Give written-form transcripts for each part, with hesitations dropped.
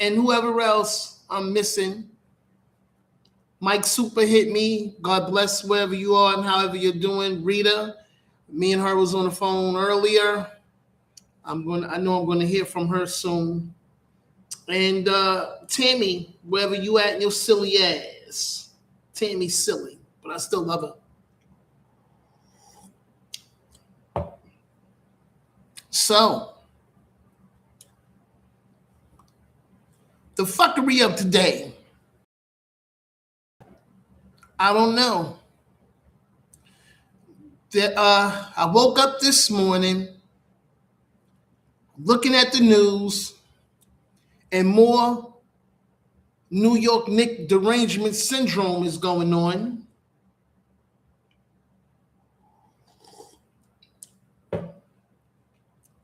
and whoever else I'm missing. Mike Super hit me. God bless wherever you are and however you're doing. Rita, me and her was on the phone earlier. I know I'm gonna hear from her soon. And Tammy, wherever you at in your silly ass. Tammy's silly, but I still love her. So, the fuckery of today. I don't know. I woke up this morning looking at the news and more New York Knicks derangement syndrome is going on.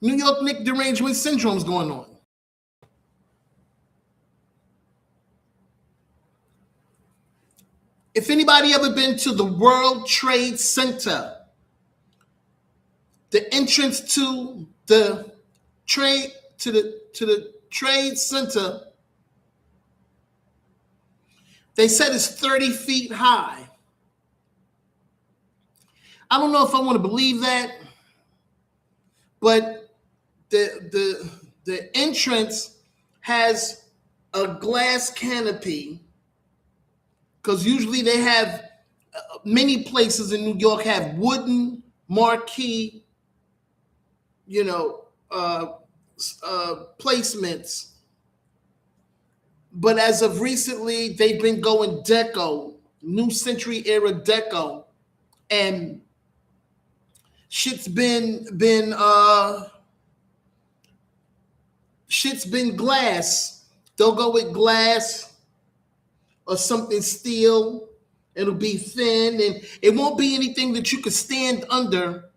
New York Knicks derangement syndrome is going on. If anybody ever been to the World Trade Center, the entrance to the trade center, they said it's 30 feet high. I don't know if I want to believe that, but the entrance has a glass canopy, because usually they have many places in New York have wooden marquee, placements. But as of recently, they've been going deco, new century era deco, and shit's been glass. They'll go with glass or something steel. It'll be thin, and it won't be anything that you could stand under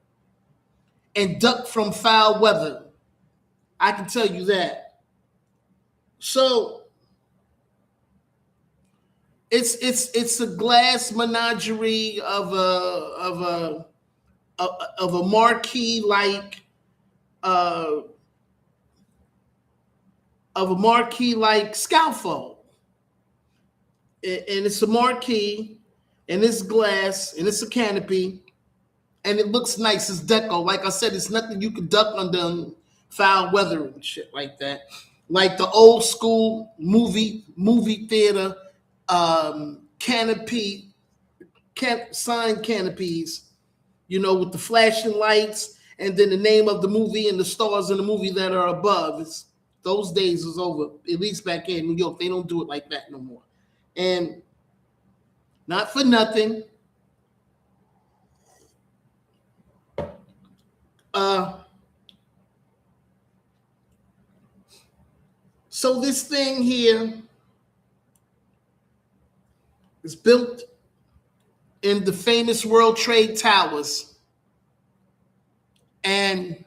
and duck from foul weather. I can tell you that. So it's a glass menagerie of a marquee like scaffold, and it's a marquee, and it's glass, and it's a canopy, and it looks nice. It's deco. Like I said, it's nothing you could duck under foul weather and shit like that. Like the old school movie theater canopy, sign canopies, with the flashing lights and then the name of the movie and the stars in the movie that are above. Those days is over. At least back in New York, they don't do it like that no more. And not for nothing, so this thing here is built in the famous World Trade Towers, and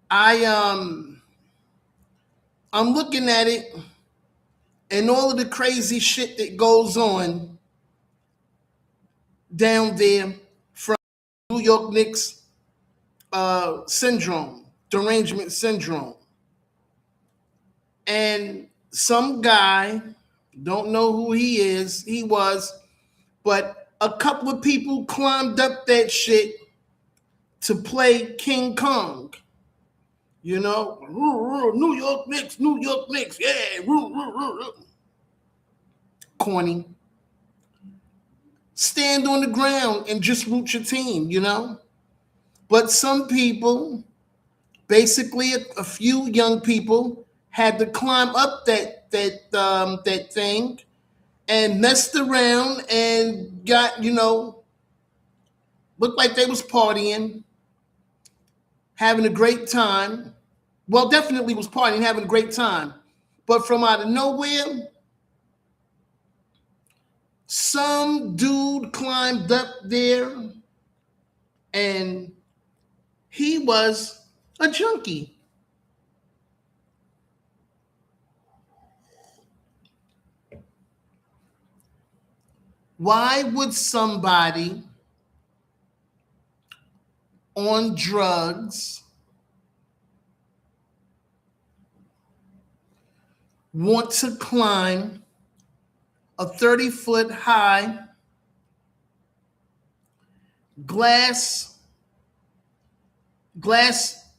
I'm looking at it and all of the crazy shit that goes on down there from New York Knicks syndrome, derangement syndrome. And some guy, don't know who he was, but a couple of people climbed up that shit to play King Kong. New York Knicks, yeah. Corny. Stand on the ground and just root your team, But some people, basically a few young people, had to climb up that thing and messed around and got, looked like they was partying, having a great time. Well, definitely was partying, having a great time. But from out of nowhere, some dude climbed up there and he was a junkie. Why would somebody on drugs want to climb a 30-foot high glass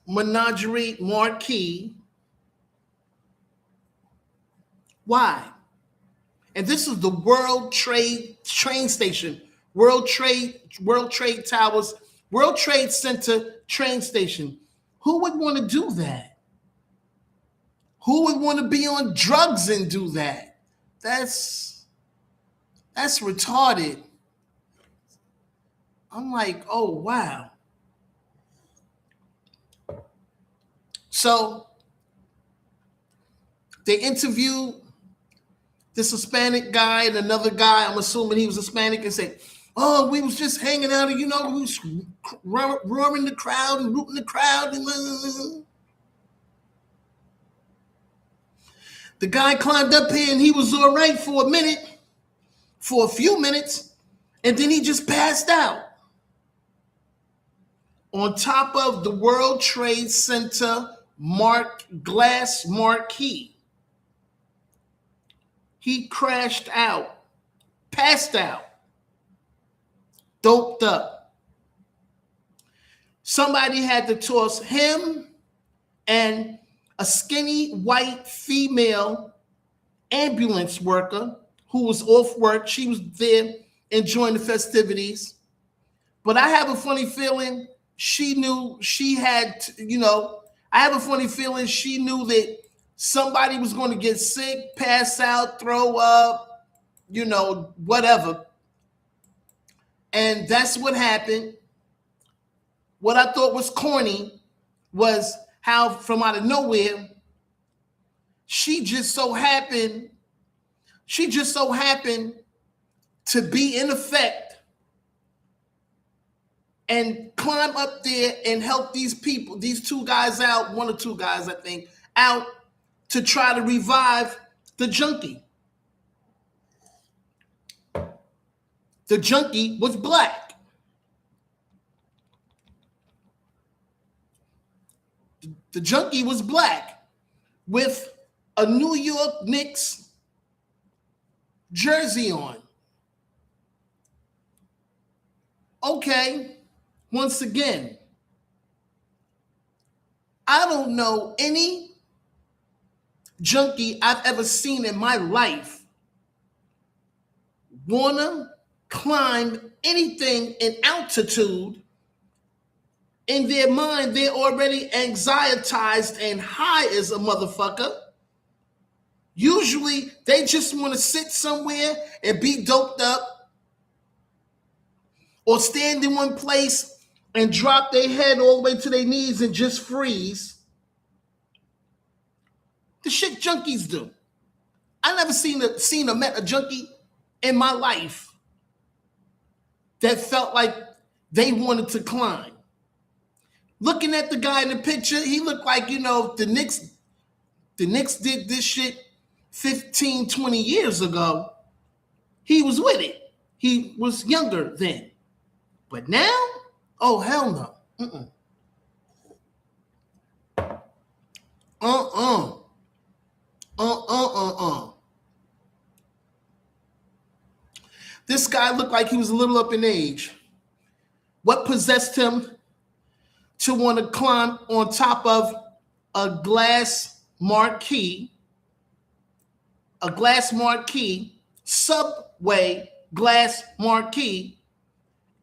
menagerie marquee. Why? And this is the World Trade train station, World Trade Towers, World Trade Center train station. Who would want to do that? Who would want to be on drugs and do that? That's retarded. I'm like, oh wow. So they interviewed this Hispanic guy and another guy, I'm assuming he was Hispanic, and said, oh, we was just hanging out and, we was roaring the crowd and rooting the crowd. And the guy climbed up here and he was all right for a few minutes, and then he just passed out on top of the World Trade Center glass marquee. He crashed out, passed out, doped up. Somebody had to toss him and a skinny white female ambulance worker who was off work. She was there enjoying the festivities. But I have a funny feeling she knew she had, I have a funny feeling she knew that somebody was going to get sick, pass out, throw up, whatever. And that's what happened. What I thought was corny was how from out of nowhere, she just so happened to be in effect and climb up there and help these people, these two guys out, one or two guys, I think, out to try to revive the junkie. The junkie was black. The junkie was black with a New York Knicks jersey on. Okay, once again, I don't know any junkie I've ever seen in my life wanna climb anything in altitude. In their mind, they're already anxietized and high as a motherfucker. Usually, they just want to sit somewhere and be doped up or stand in one place and drop their head all the way to their knees and just freeze. The shit junkies do. I never met a junkie in my life that felt like they wanted to climb. Looking at the guy in the picture, he looked like, the Knicks did this shit 15, 20 years ago. He was with it. He was younger then. But now, oh, hell no. This guy looked like he was a little up in age. What possessed him to want to climb on top of a glass marquee, subway glass marquee,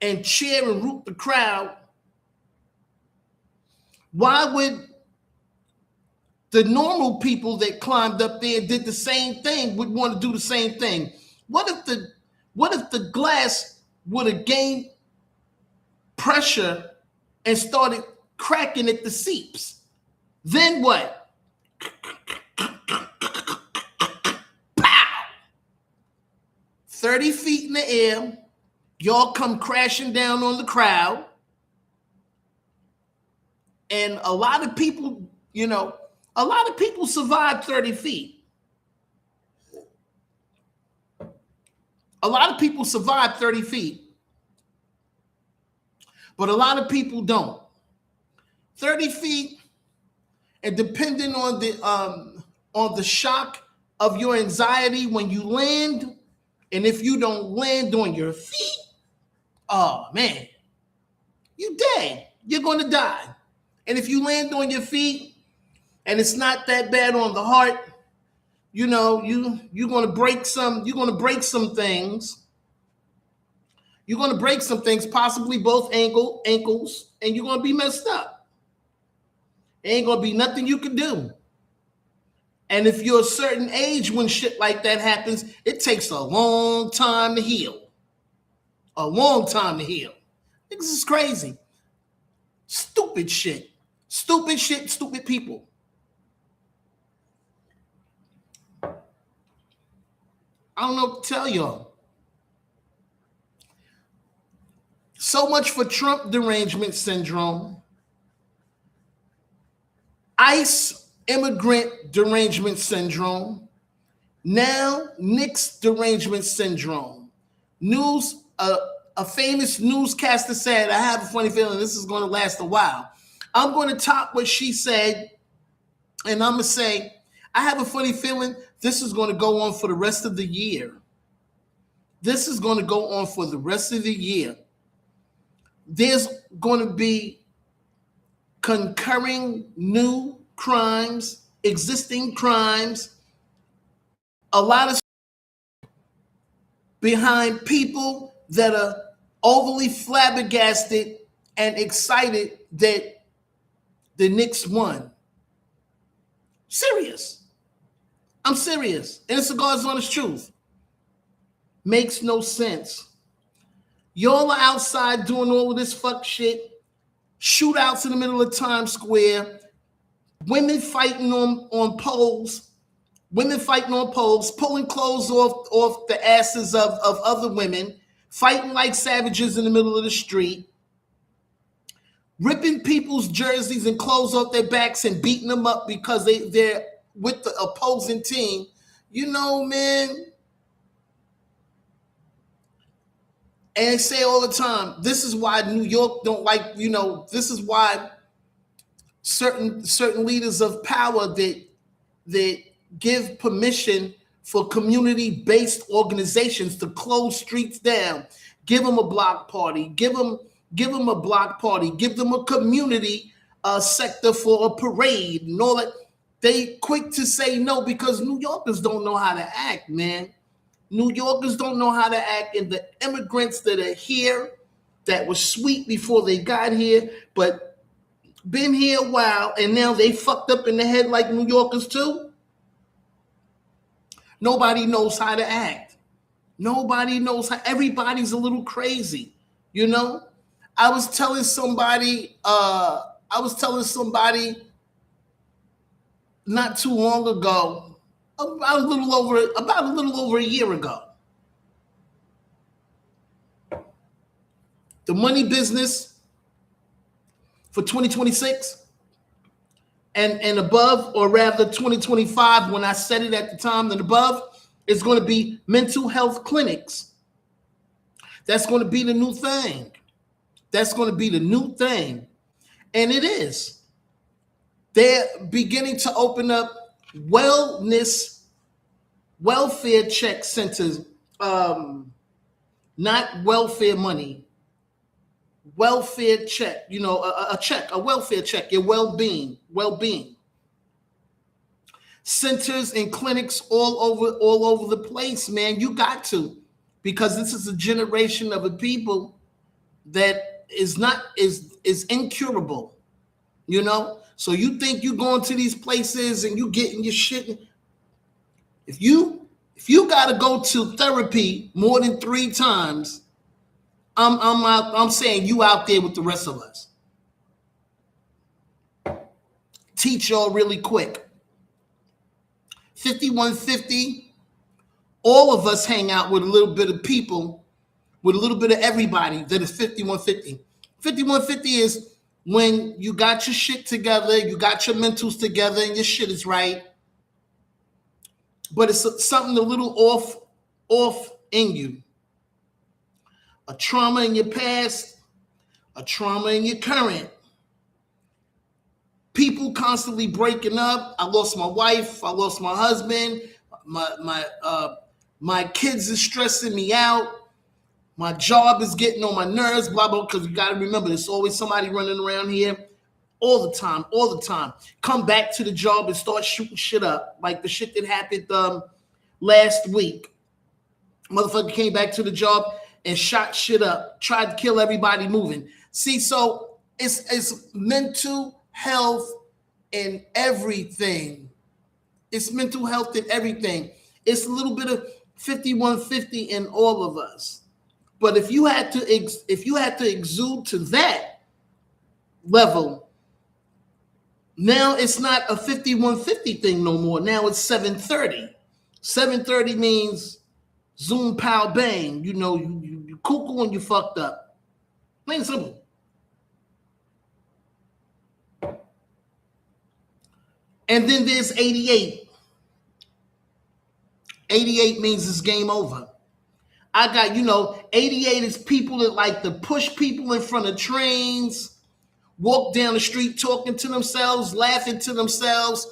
and cheer and root the crowd? Why would the normal people that climbed up there and did the same thing would want to do the same thing? What if the glass would have gained pressure and started cracking at the seams? Then what? Pow! 30 feet in the air, y'all come crashing down on the crowd. And a lot of people survive 30 feet. A lot of people survive 30 feet. But a lot of people don't. 30 feet, and depending on the shock of your anxiety when you land. And if you don't land on your feet, oh man, you dead. You're going to die. And if you land on your feet and it's not that bad on the heart, you're going to break some things. You're going to break some things, possibly both ankles, and you're going to be messed up. There ain't going to be nothing you can do. And if you're a certain age when shit like that happens, it takes a long time to heal. A long time to heal. This is crazy. Stupid shit. Stupid shit, stupid people. I don't know what to tell y'all. So much for Trump derangement syndrome. ICE immigrant derangement syndrome. Now Nick's derangement syndrome. A famous newscaster said, I have a funny feeling this is going to last a while. I'm going to top what she said, and I'm going to say, I have a funny feeling this is going to go on for the rest of the year. This is going to go on for the rest of the year. There's going to be concurring new crimes, existing crimes, a lot of behind people that are overly flabbergasted and excited that the Knicks won. Serious. I'm serious. And it's the God's honest truth. Makes no sense. Y'all are outside doing all of this fuck shit. Shootouts in the middle of Times Square. Women fighting on poles. Women fighting on poles, pulling clothes off the asses of other women, fighting like savages in the middle of the street, ripping people's jerseys and clothes off their backs and beating them up because they're with the opposing team. You know, man. And they say all the time, this is why New York don't like, this is why certain leaders of power that give permission for community-based organizations to close streets down, give them a block party, give them a block party, give them a community sector for a parade and all that. They quick to say no because New Yorkers don't know how to act, man. New Yorkers don't know how to act, and the immigrants that are here that were sweet before they got here, but been here a while, and now they fucked up in the head like New Yorkers too. Nobody knows how to act. Nobody knows how. Everybody's a little crazy, I was telling somebody not too long ago, about a little over a year ago. The money business for 2026 and above, or rather 2025, when I said it at the time and above, is going to be mental health clinics. That's going to be the new thing. That's going to be the new thing. And it is. They're beginning to open up welfare check centers, not welfare money, welfare check, a welfare check, your well-being. Centers and clinics all over the place, man. You got to, because this is a generation of a people that is incurable, So you think you going to these places and you getting your shit. If you got to go to therapy more than 3 times, I'm saying you out there with the rest of us. Teach y'all really quick. 5150, all of us hang out with a little bit of people, with a little bit of everybody that is 5150. 5150 is when you got your shit together, you got your mentals together, and your shit is right. But it's something a little off in you. A trauma in your past, a trauma in your current. People constantly breaking up. I lost my wife. I lost my husband. my kids is stressing me out. My job is getting on my nerves, blah, blah, because you got to remember, there's always somebody running around here all the time. Come back to the job and start shooting shit up, like the shit that happened last week. Motherfucker came back to the job and shot shit up, tried to kill everybody moving. See, so it's mental health in everything. It's mental health in everything. It's a little bit of 5150 in all of us. But if you had to exude to that level, now it's not a 5150 thing no more. Now it's 730. 730 means zoom, pow, bang. You know, you cuckoo and you fucked up. Plain and simple. And then there's 88. 88 means it's game over. I got, 88 is people that like to push people in front of trains, walk down the street talking to themselves, laughing to themselves,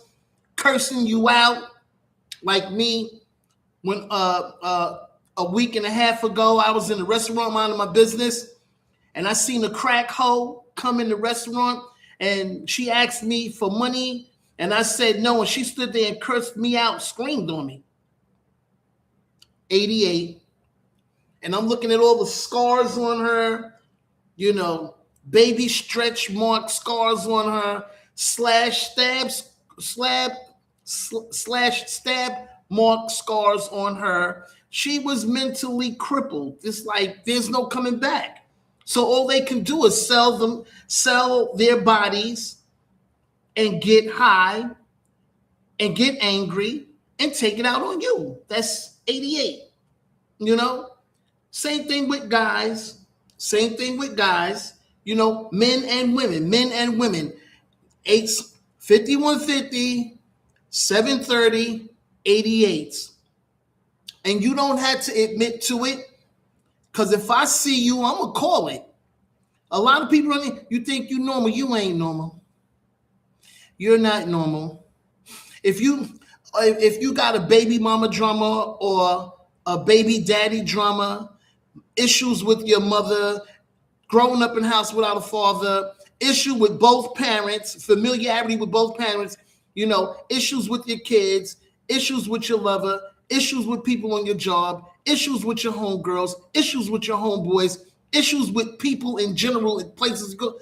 cursing you out. Like me, when a week and a half ago, I was in the restaurant minding my business, and I seen a crack hoe come in the restaurant, and she asked me for money, and I said no, and she stood there and cursed me out, screamed on me. 88. And I'm looking at all the scars on her, baby stretch mark scars on her, slash stab mark scars on her. She was mentally crippled. It's like there's no coming back. So all they can do is sell their bodies and get high and get angry and take it out on you. That's 88, Same thing with guys, men and women. 5150, 730, 88s. And you don't have to admit to it, because if I see you, I'm going to call it. A lot of people, you think you normal. You ain't normal. You're not normal. If you got a baby mama drama or a baby daddy drama, issues with your mother, growing up in a house without a father, issue with both parents, familiarity with both parents, issues with your kids, issues with your lover, issues with people on your job, issues with your homegirls, issues with your homeboys, issues with people in general at places to go.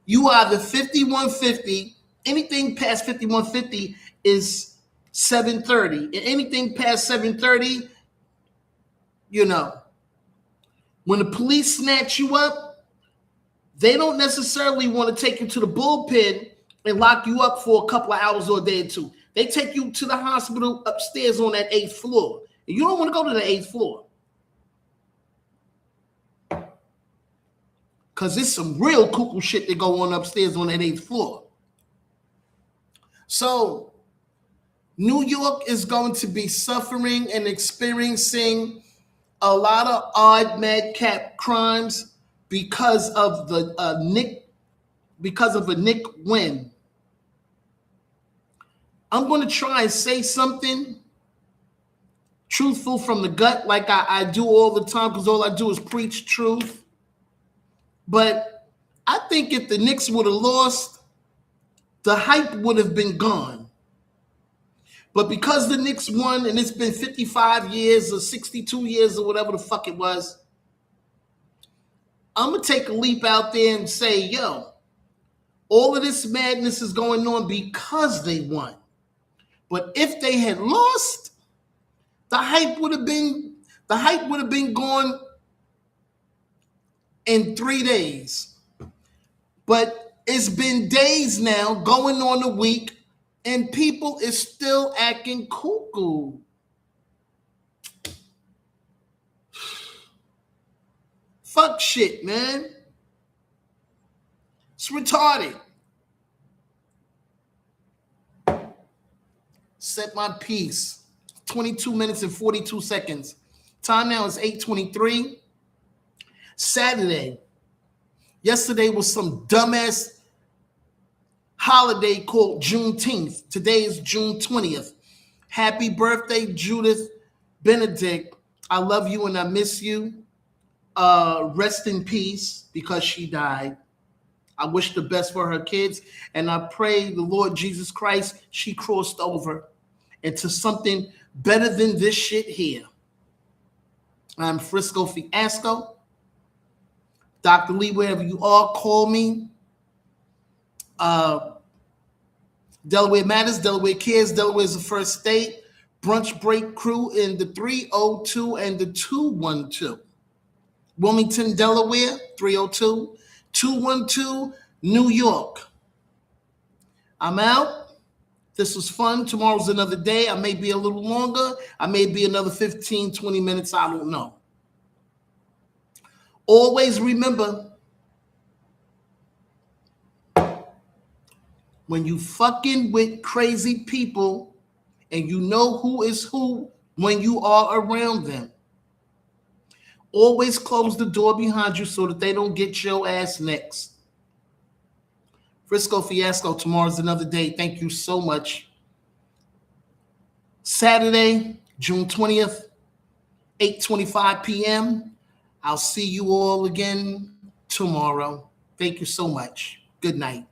You are the 5150. Anything past 5150 is 730. And anything past 730, when the police snatch you up, they don't necessarily want to take you to the bullpen and lock you up for a couple of hours or a day or two. They take you to the hospital upstairs on that 8th floor. And you don't want to go to the 8th floor, because there's some real cuckoo shit that go on upstairs on that 8th floor. So New York is going to be suffering and experiencing a lot of odd madcap crimes because of a Nick win. I'm going to try and say something truthful from the gut, like I do all the time, because all I do is preach truth. But I think if the Knicks would have lost, the hype would have been gone. But because the Knicks won, and it's been 55 years or 62 years or whatever the fuck it was, I'm going to take a leap out there and say, all of this madness is going on because they won. But if they had lost, the hype would have been gone in 3 days. But it's been days now, going on a week, and people is still acting cuckoo. Fuck shit, man. It's retarded. Set my piece. 22 minutes and 42 seconds. Time now is 8:23. Saturday. Yesterday was some dumbass holiday called Juneteenth. Today is June 20th. Happy birthday, Judith Benedict. I love you and I miss you. Rest in peace because she died. I wish the best for her kids, and I pray the Lord Jesus Christ, she crossed over into something better than this shit here. I'm FRiSCO FiASCO. Dr. Lee, wherever you are, call me. Delaware Matters, Delaware Cares, Delaware is the first state. Brunch Break crew in the 302 and the 212. Wilmington, Delaware, 302. 212, New York. I'm out. This was fun. Tomorrow's another day. I may be a little longer. I may be another 15, 20 minutes. I don't know. Always remember, when you fucking with crazy people and you know who is who when you are around them, always close the door behind you so that they don't get your ass next. FRiSCO FiASCO, tomorrow's another day. Thank you so much. Saturday, June 20th, 8:25 p.m. I'll see you all again tomorrow. Thank you so much. Good night.